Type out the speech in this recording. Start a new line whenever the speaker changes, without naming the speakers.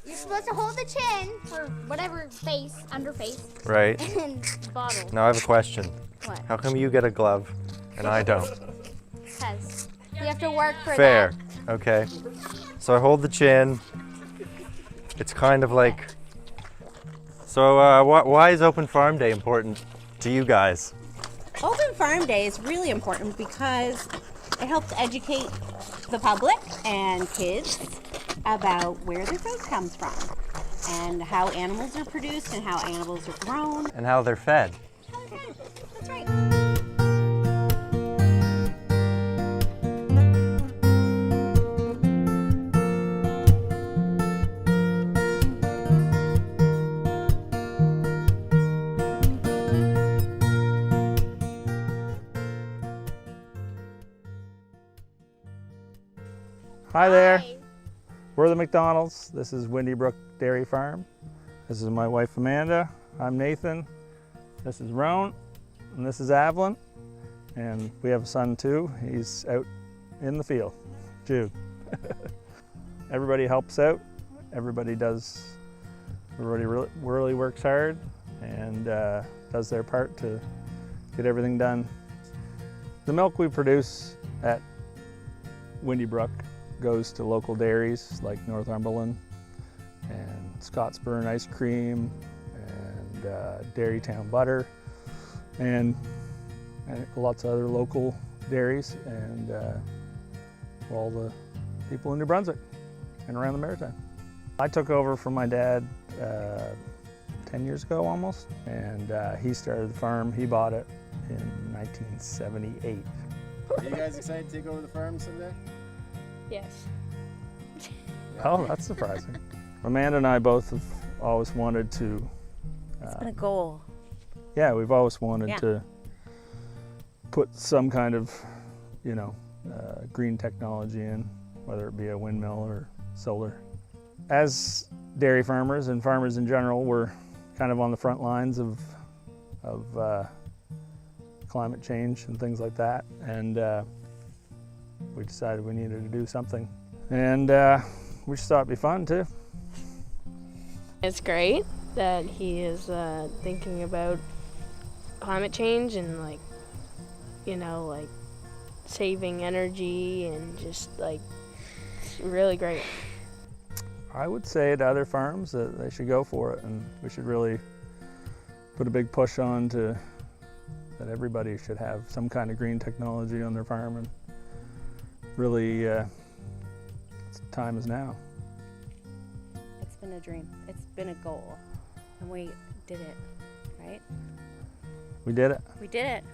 You're supposed to hold the chin for whatever face, under face.
Right.
And bottle.
Now I have a question.
What?
How come you get a glove and I don't?
Because you have to work for
Fair.
that.
Okay. So I hold the chin. It's kind of like... So why is Open Farm Day important to you guys?
Open Farm Day is really important because it helps educate the public and kids about where their food comes from and how animals are produced and how animals are grown.
And how they're fed.
Okay, that's right.
Hi there. We're the McDonalds. This is Brook Dairy Farm. This is my wife Amanda. I'm Nathan. This is Roan. And this is Avalon. And we have a son too. He's out in the field. Jude. Everybody helps out. Everybody really works hard and does their part to get everything done. The milk we produce at Brook goes to local dairies like Northumberland and Scottsburn ice cream and Dairytown butter and lots of other local dairies and all the people in New Brunswick and around the Maritime. I took over from my dad 10 years ago almost, and he started the farm. He bought it in 1978.
Are you guys excited to take over the farm someday?
Yes.
Oh, that's surprising. Amanda and I both have always wanted to...
It's been a goal.
Yeah, we've always wanted to put some kind of, green technology in, whether it be a windmill or solar. As dairy farmers and farmers in general, we're kind of on the front lines of climate change and things like that, and we decided we needed to do something, and we just thought it'd be fun too.
It's great that he is thinking about climate change and saving energy and just it's really great.
I would say to other farms that they should go for it, and we should really put a big push on that everybody should have some kind of green technology on their farm, and really time is now.
It's been a dream. It's been a goal. And we did it, right?
We did it.
We did it.